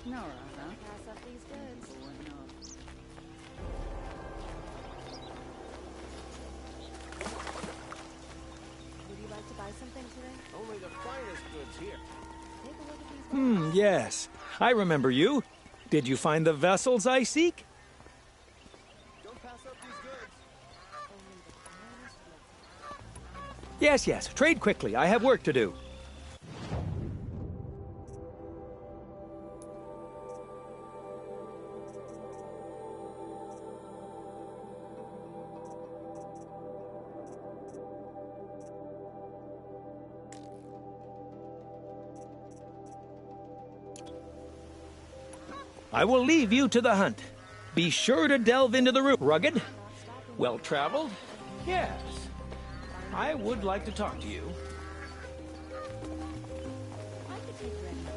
No, Rana. Pass up these goods. Would you like to buy something today? Only the finest goods here. Take a look at these. Yes. I remember you. Did you find the vessels I seek? Don't pass up these goods. Yes, yes. Trade quickly. I have work to do. I will leave you to the hunt. Be sure to delve into the route. Rugged? Well-traveled? Yes. I would like to talk to you. I could take your anything.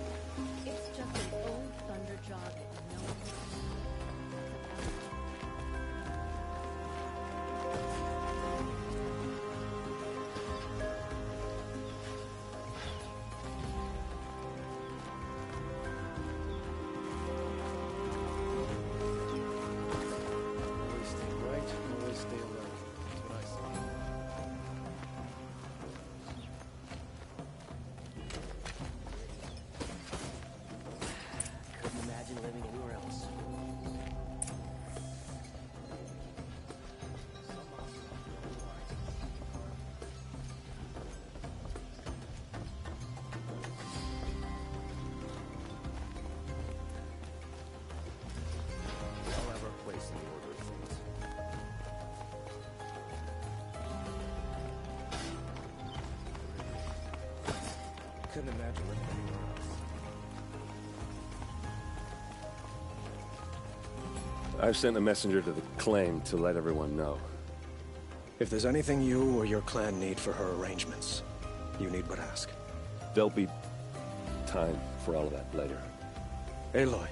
It's just an old thunder job that no one Always stay right, always stay alert. That's what I say. Couldn't imagine living anywhere else. I'll have our place in the order of things. Couldn't imagine living anywhere else. I've sent a messenger to the claim to let everyone know. If there's anything you or your clan need for her arrangements, you need but ask. There'll be time for all of that later. Aloy.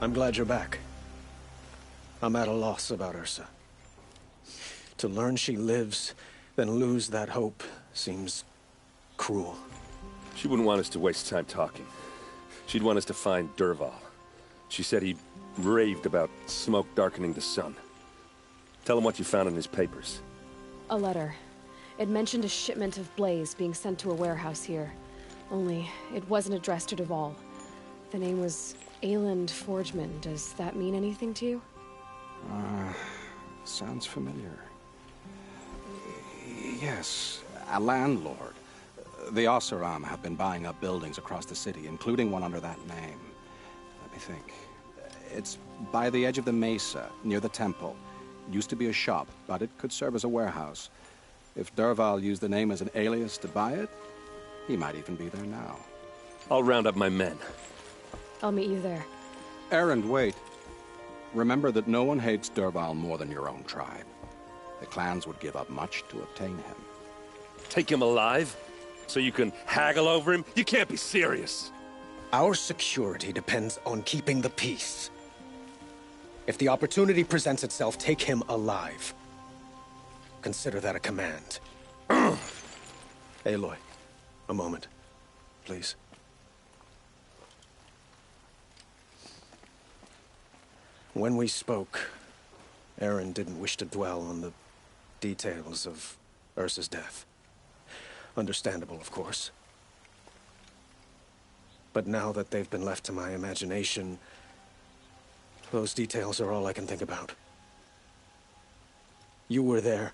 I'm glad you're back. I'm at a loss about Ursa. To learn she lives, then lose that hope, seems cruel. She wouldn't want us to waste time talking. She'd want us to find Dervahl. She said he raved about smoke darkening the sun. Tell him what you found in his papers. A letter. It mentioned a shipment of blaze being sent to a warehouse here. Only, it wasn't addressed to Dervahl. The name was Ayland Forgeman. Does that mean anything to you? Sounds familiar. Yes, a landlord. The Oseram have been buying up buildings across the city, including one under that name. Let me think. It's by the edge of the mesa, near the temple. It used to be a shop, but it could serve as a warehouse. If Dervahl used the name as an alias to buy it, he might even be there now. I'll round up my men. I'll meet you there. Erend, wait. Remember that no one hates Dervahl more than your own tribe. The clans would give up much to obtain him. Take him alive? So you can haggle over him? You can't be serious. Our security depends on keeping the peace. If the opportunity presents itself, take him alive. Consider that a command. Aloy, a moment, please. When we spoke, Aaron didn't wish to dwell on the details of Ursa's death. Understandable, of course. But now that they've been left to my imagination, those details are all I can think about. You were there.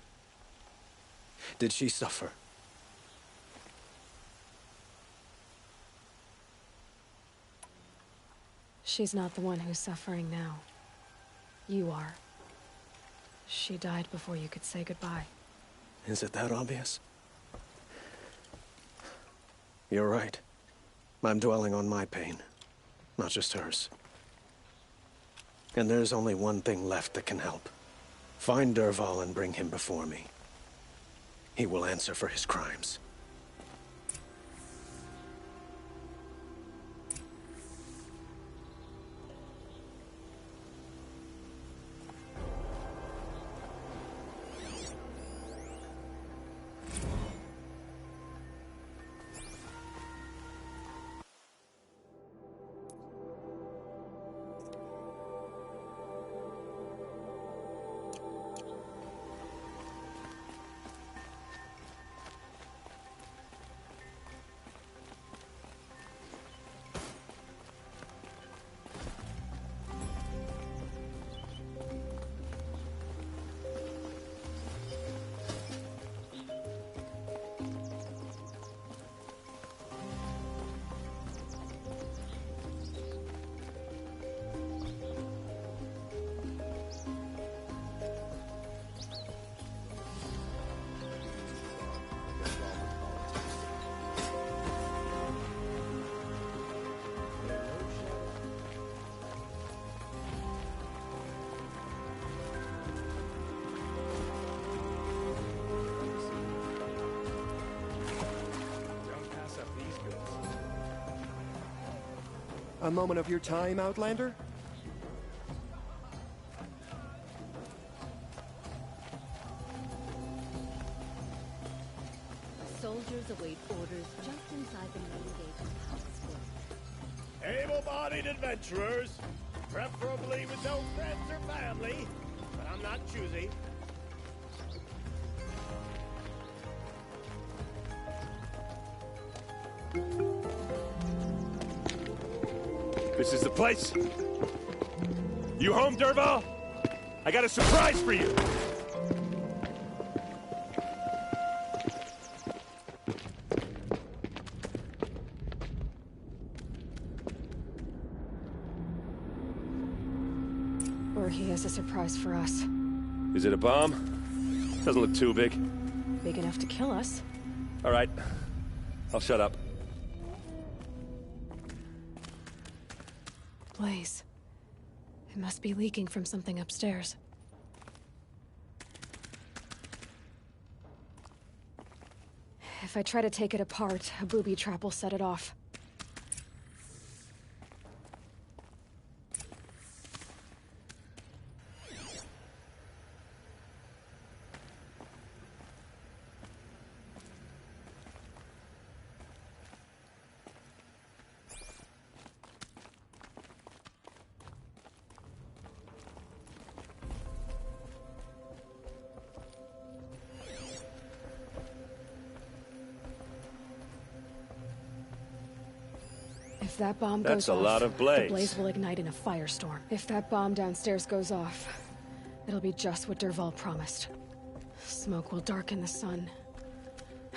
Did she suffer? She's not the one who's suffering now. You are. She died before you could say goodbye. Is it that obvious? You're right. I'm dwelling on my pain, not just hers. And there's only one thing left that can help. Find Dervahl and bring him before me. He will answer for his crimes. A moment of your time, Outlander? Soldiers await orders just inside the main gate of Palace Square. Able-bodied adventurers, preferably with no friends or family, but I'm not choosy. This is the place? You home, Dervahl? I got a surprise for you! Or he has a surprise for us. Is it a bomb? Doesn't look too big. Big enough to kill us. All right. I'll shut up. Blaze. It must be leaking from something upstairs. If I try to take it apart, a booby trap will set it off. If that bomb goes off, That's a lot of blaze. the blaze will ignite in a firestorm. If that bomb downstairs goes off, it'll be just what Dervahl promised. Smoke will darken the sun.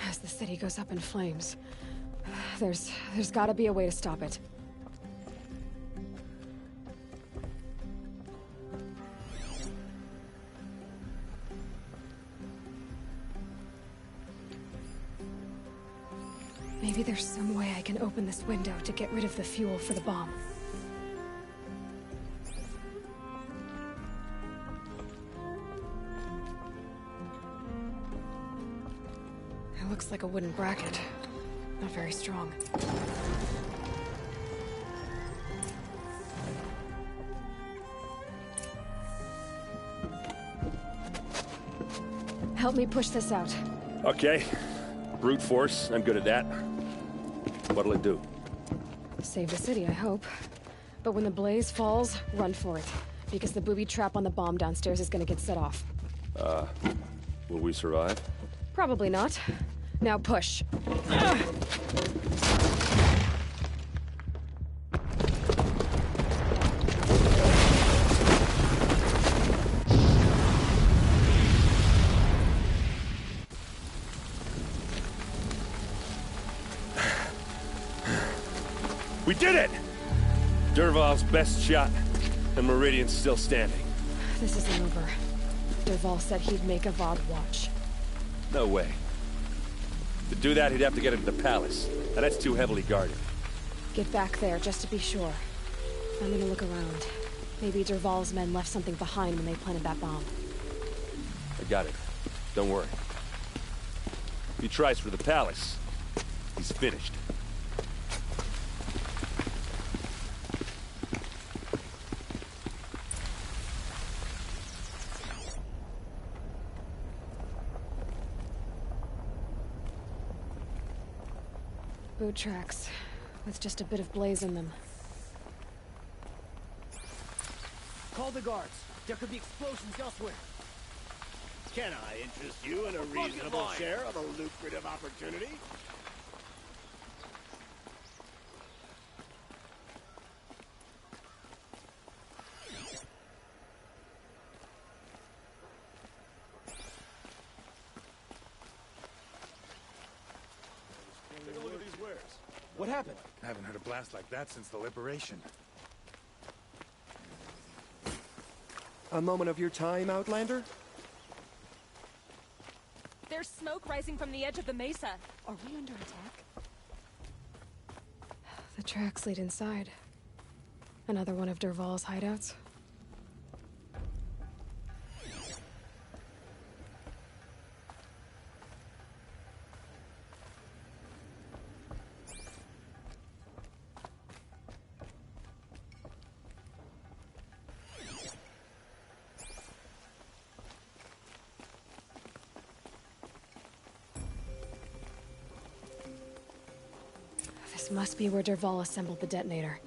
As the city goes up in flames, there's gotta be a way to stop it. Maybe there's some way I can open this window to get rid of the fuel for the bomb. It looks like a wooden bracket. Not very strong. Help me push this out. Okay. Brute force, I'm good at that. What'll it do? Save the city, I hope. But when the blaze falls, run for it. Because the booby trap on the bomb downstairs is gonna get set off. Will we survive? Probably not. Now push. We did it! Dervahl's best shot, and Meridian's still standing. This isn't over. Dervahl said he'd make a VOD watch. No way. To do that, he'd have to get into the palace, and that's too heavily guarded. Get back there, just to be sure. I'm gonna look around. Maybe Dervahl's men left something behind when they planted that bomb. I got it. Don't worry. If he tries for the palace, he's finished. Boot tracks, with just a bit of blaze in them. Call the guards. There could be explosions elsewhere. Can I interest you in a reasonable share of a lucrative opportunity? Take a look at these wares. What happened? I haven't heard a blast like that since the liberation. A moment of your time, Outlander? There's smoke rising from the edge of the mesa. Are we under attack? The tracks lead inside. Another one of Dervahl's hideouts. This must be where Dervahl assembled the detonator.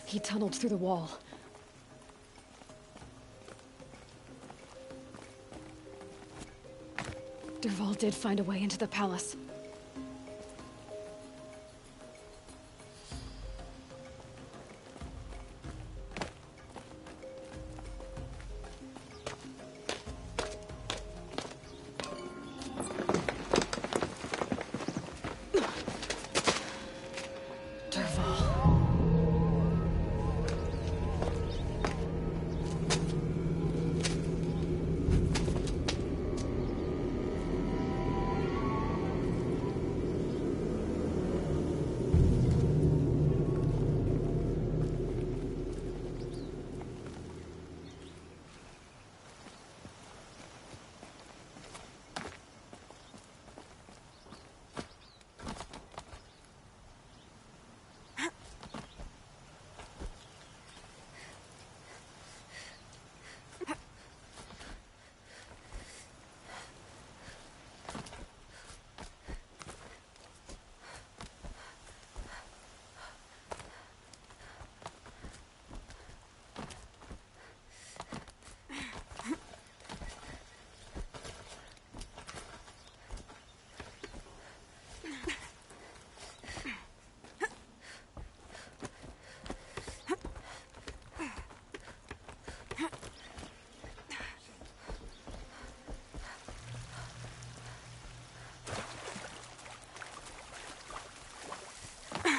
He tunneled through the wall. Dervahl did find a way into the palace.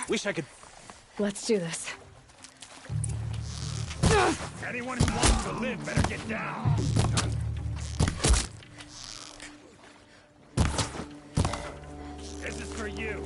Wish I could... Let's do this. Anyone who wants to live better get down. This is for you.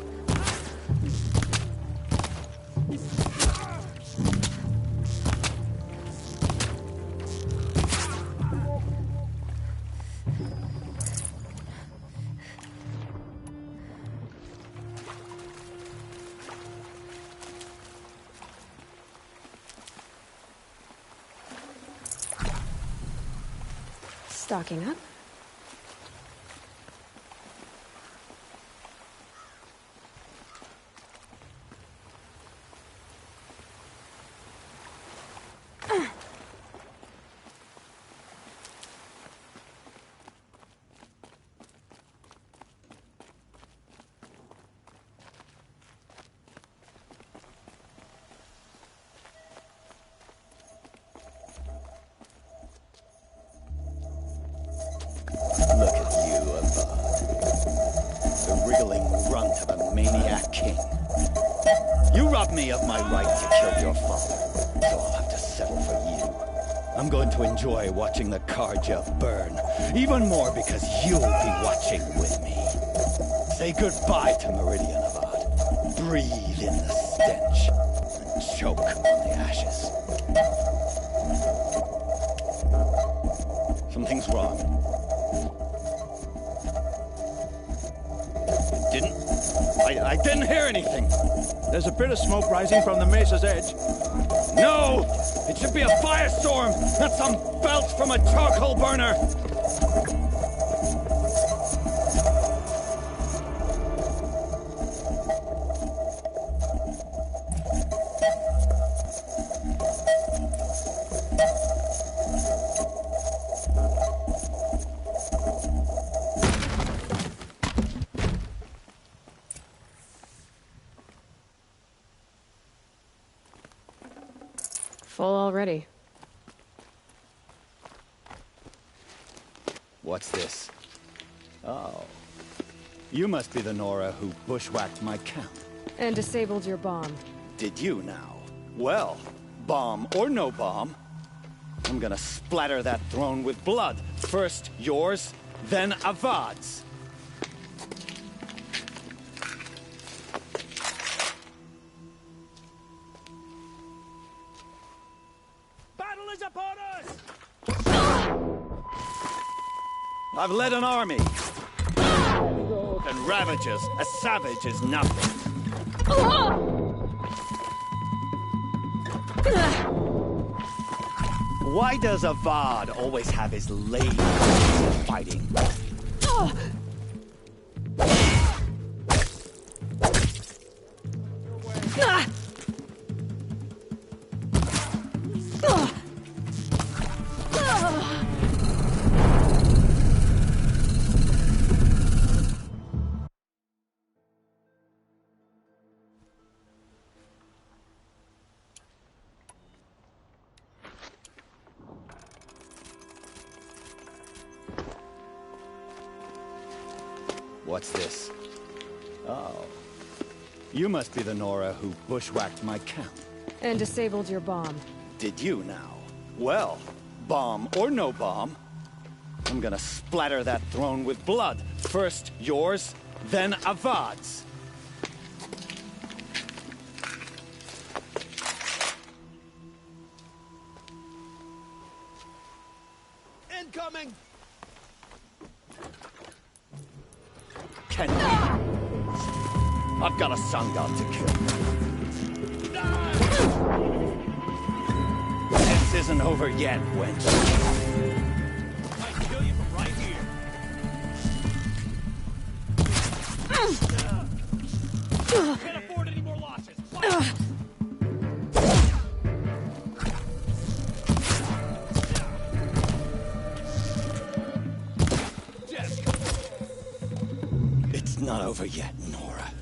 Stocking up. Look at you, Avad. The wriggling runt of a maniac king. You robbed me of my right to kill your father, so I'll have to settle for you. I'm going to enjoy watching the Karja burn, even more because you'll be watching with me. Say goodbye to Meridian, Avad. Breathe in the stench, and choke on the ashes. Something's wrong. I didn't hear anything. There's a bit of smoke rising from the mesa's edge. No! It should be a firestorm, not some belch from a charcoal burner! Full already. What's this? Oh. You must be the Nora who bushwhacked my camp. And disabled your bomb. Did you now? Well, bomb or no bomb, I'm gonna splatter that throne with blood. First yours, then Avad's. Battle is upon us! I've led an army. And ravages, a savage is nothing. Why does Avad always have his lady fighting? What's this? Oh. You must be the Nora who bushwhacked my camp. And disabled your bomb. Did you now? Well, bomb or no bomb, I'm gonna splatter that throne with blood. First yours, then Avad's. Incoming! Kenny. I've got a sun god to kill. This isn't over yet, wench. I can kill you from right here. Can't afford any more losses. It's not over yet, Nora.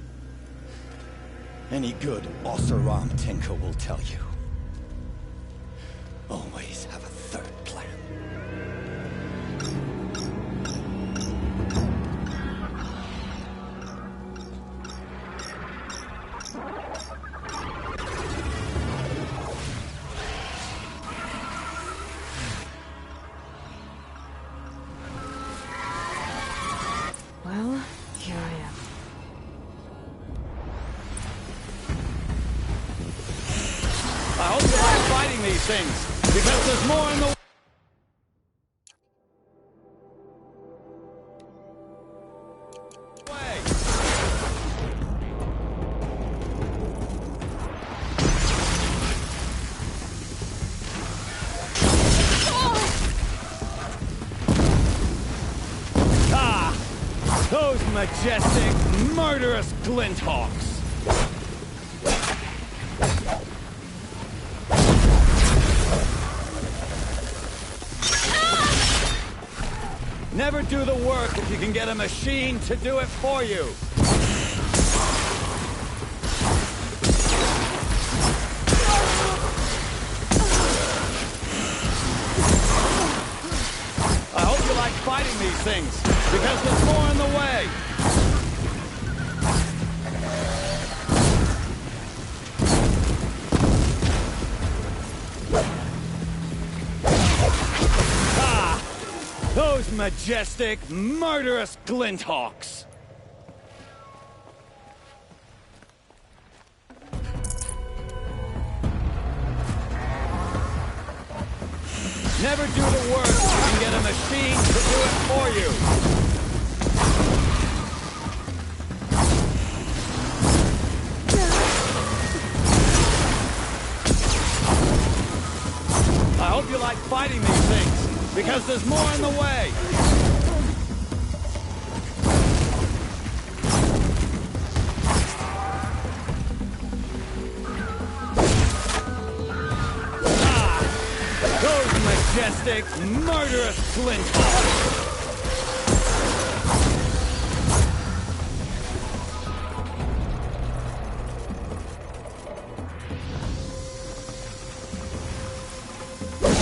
Any good Oseram tinker will tell you. Always have a third plan. Well, here I am. I hope you like fighting these things, because there's more in the way. Ah! Those majestic, murderous glinthawks! Never do the work if you can get a machine to do it for you. I hope you like fighting these things, because there's more in the way. Those majestic, murderous glinthawks! Never do the work if you can get a machine to do it for you! I hope you like fighting these things, because there's more in the way! Ah! Those majestic, murderous glinthawks!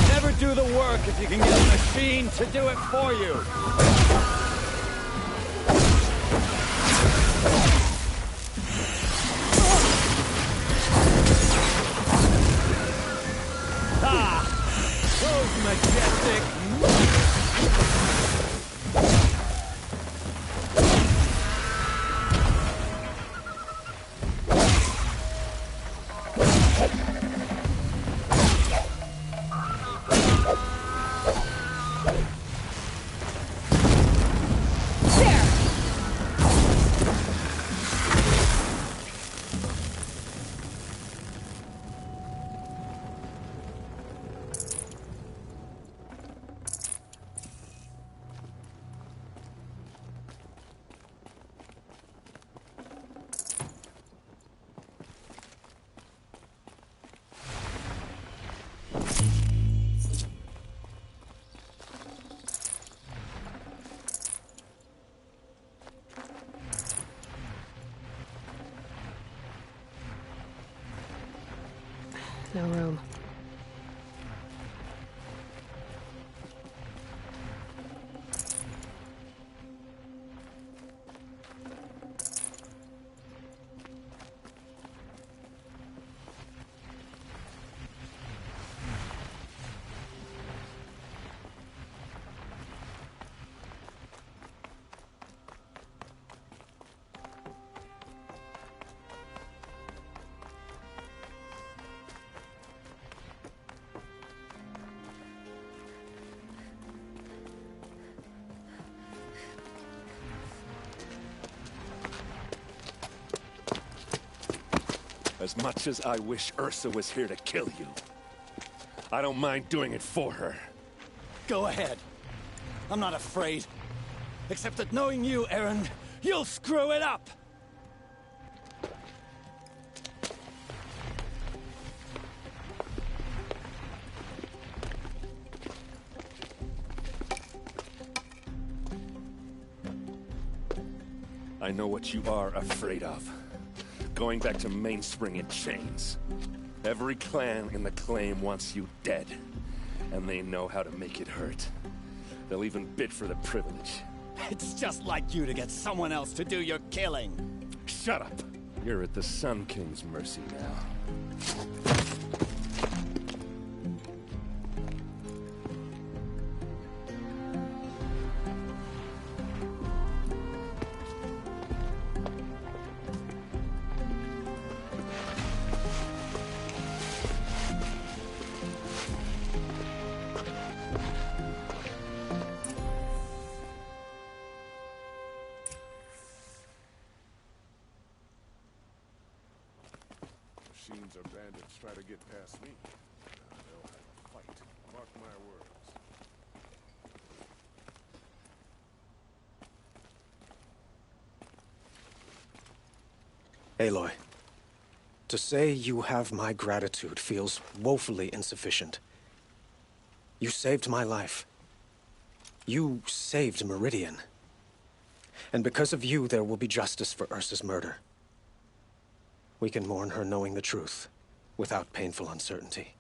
Never do the work if you can get a machine to do it for you. Ah! Those majestic... No room. As much as I wish Ursa was here to kill you, I don't mind doing it for her. Go ahead. I'm not afraid. Except that knowing you, Aaron, you'll screw it up! I know what you are afraid of. Going back to Mainspring in chains. Every clan in the claim wants you dead. And they know how to make it hurt. They'll even bid for the privilege. It's just like you to get someone else to do your killing. Shut up! You're at the Sun King's mercy now. Machines or bandits try to get past me. They'll have a fight. Mark my words. Aloy, to say you have my gratitude feels woefully insufficient. You saved my life. You saved Meridian. And because of you, there will be justice for Ursa's murder. We can mourn her knowing the truth, without painful uncertainty.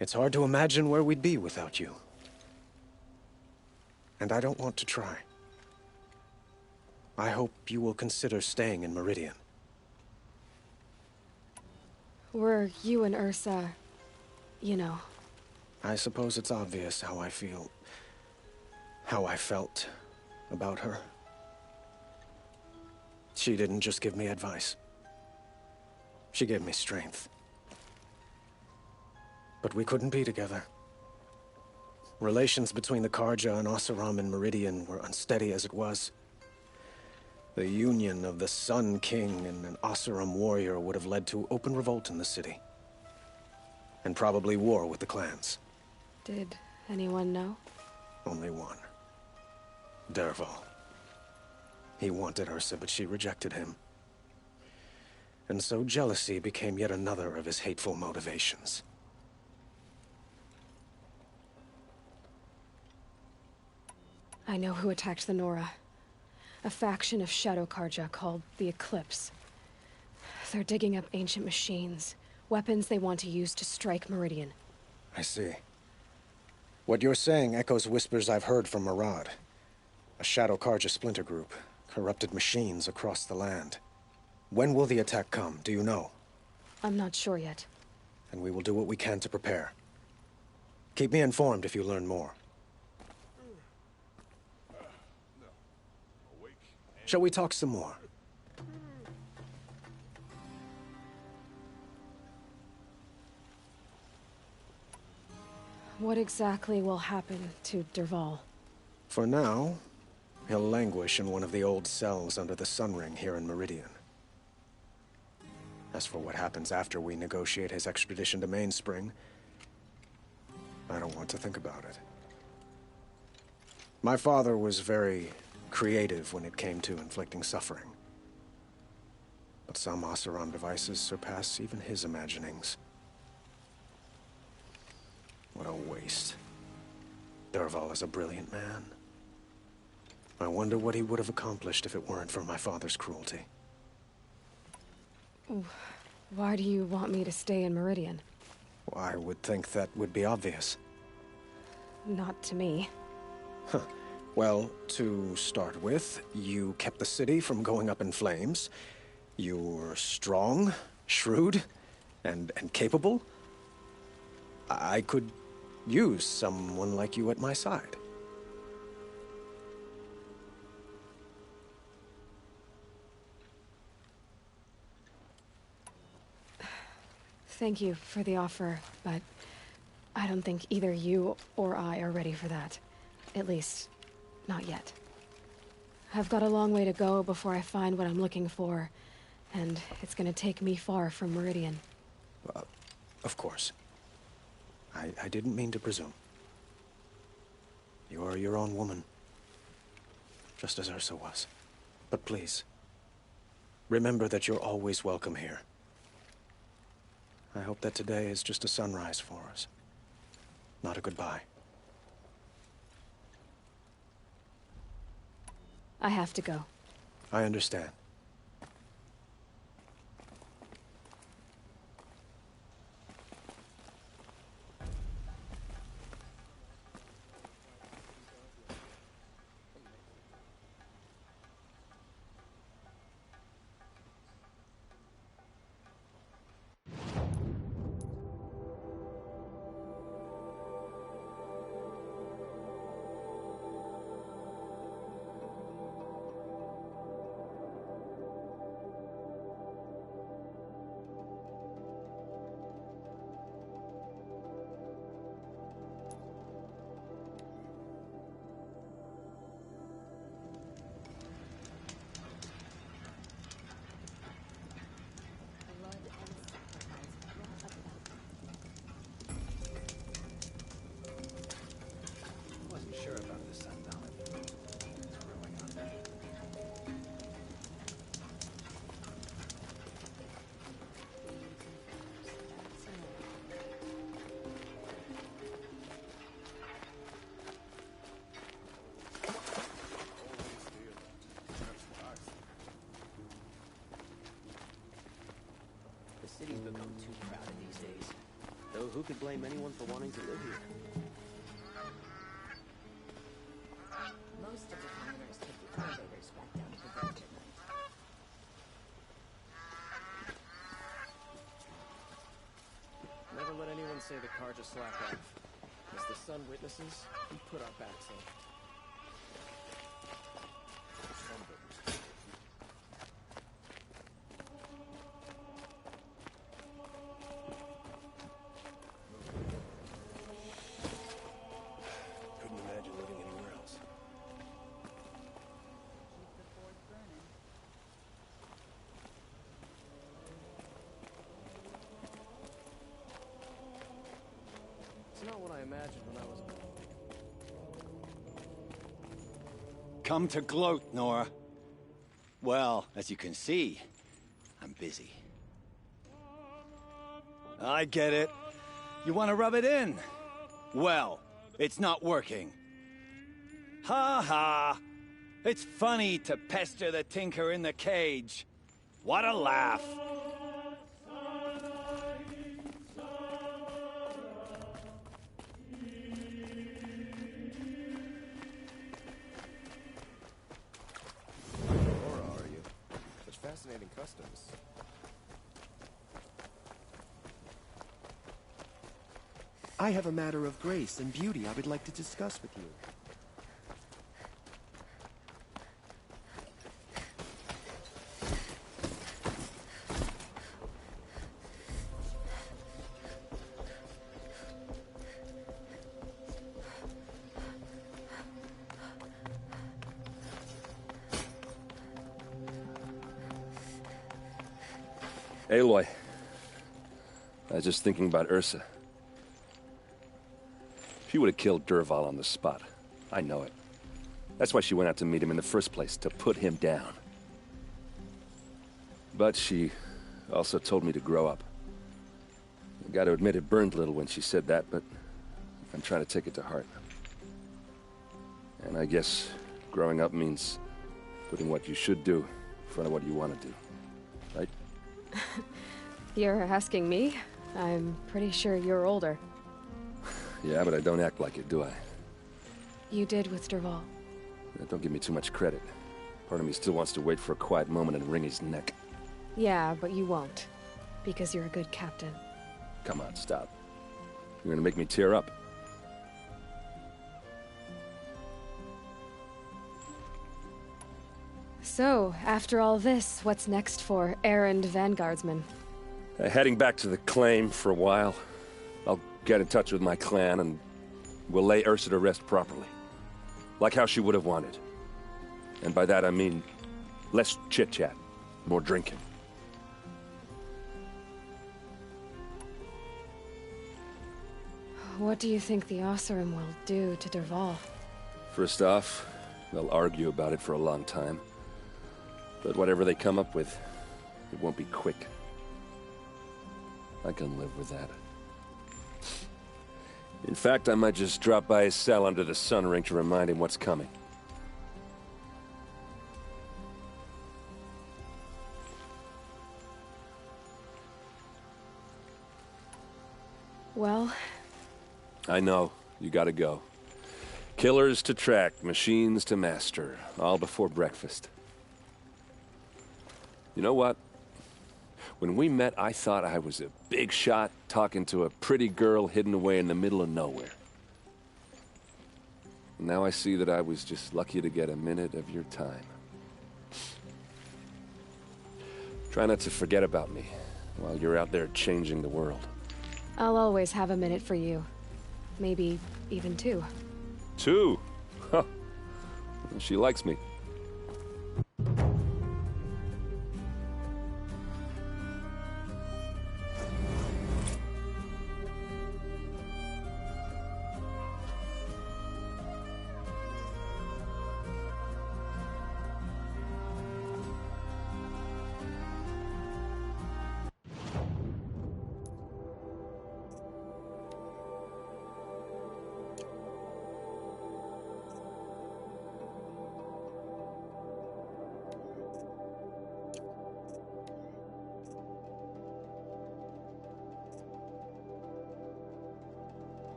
It's hard to imagine where we'd be without you. And I don't want to try. I hope you will consider staying in Meridian. Were you and Ursa, you know? I suppose it's obvious how I feel... how I felt about her. She didn't just give me advice. She gave me strength. But we couldn't be together. Relations between the Karja and Oseram and Meridian were unsteady as it was. The union of the Sun King and an Oseram warrior would have led to open revolt in the city. And probably war with the clans. Did anyone know? Only one. Dervahl. He wanted Ursa, but she rejected him. And so jealousy became yet another of his hateful motivations. I know who attacked the Nora. A faction of Shadow Karja called the Eclipse. They're digging up ancient machines, weapons they want to use to strike Meridian. I see. What you're saying echoes whispers I've heard from Murad. A Shadow Karja splinter group, corrupted machines across the land. When will the attack come, do you know? I'm not sure yet. And we will do what we can to prepare. Keep me informed if you learn more. Shall we talk some more? What exactly will happen to Dervahl? For now, he'll languish in one of the old cells under the Sun Ring here in Meridian. As for what happens after we negotiate his extradition to Mainspring, I don't want to think about it. My father was very creative when it came to inflicting suffering. But some Oseram devices surpass even his imaginings. What a waste. Dervahl is a brilliant man. I wonder what he would have accomplished if it weren't for my father's cruelty. Why do you want me to stay in Meridian? I would think that would be obvious. Not to me. Huh. Well, to start with, you kept the city from going up in flames. You were strong, shrewd, and capable. I could use someone like you at my side. Thank you for the offer, but I don't think either you or I are ready for that. At least, not yet. I've got a long way to go before I find what I'm looking for, And it's gonna take me far from Meridian. Of course. I didn't mean to presume. You are your own woman. Just as Ursa was. But please, remember that you're always welcome here. I hope that today is just a sunrise for us. Not a goodbye. I have to go. I understand. The city's become too crowded these days. Though who could blame anyone for wanting to live here? Most of the miners take the elevators back down to the village at night. Never let anyone say the car just slacked off. As the sun witnesses, we put our backs in. Couldn't imagine living anywhere else. Keep the fort burning. It's not what I imagined when I was... Come to gloat, Nora. Well, as you can see, I'm busy. I get it. You want to rub it in? Well, it's not working. Ha ha! It's funny to pester the tinker in the cage. What a laugh! Nora, are you? Such fascinating customs. I have a matter of grace and beauty I would like to discuss with you. Aloy, I was just thinking about Ursa. She would have killed Dervahl on the spot. I know it. That's why she went out to meet him in the first place, to put him down. But she also told me to grow up. I gotta admit it burned a little when she said that, but I'm trying to take it to heart. And I guess growing up means putting what you should do in front of what you want to do. Right? You're asking me? I'm pretty sure you're older. Yeah, but I don't act like it, do I? You did with Dervahl. Don't give me too much credit. Part of me still wants to wait for a quiet moment and wring his neck. Yeah, but you won't. Because you're a good captain. Come on, stop. You're gonna make me tear up. So, after all this, what's next for errand vanguardsman? Heading back to the claim for a while. I'll get in touch with my clan and we'll lay Ursa to rest properly. Like how she would have wanted. And by that I mean less chit-chat, more drinking. what do you think the Osseram will do to Derval? First off, they'll argue about it for a long time. But whatever they come up with, it won't be quick. I can live with that. In fact, I might just drop by his cell under the sun ring to remind him what's coming. Well? I know. You gotta go. Killers to track, machines to master. All before breakfast. You know what? When we met, I thought I was a big shot talking to a pretty girl hidden away in the middle of nowhere. Now I see that I was just lucky to get a minute of your time. Try not to forget about me while you're out there changing the world. I'll always have a minute for you. Maybe even two. 2? Huh. She likes me.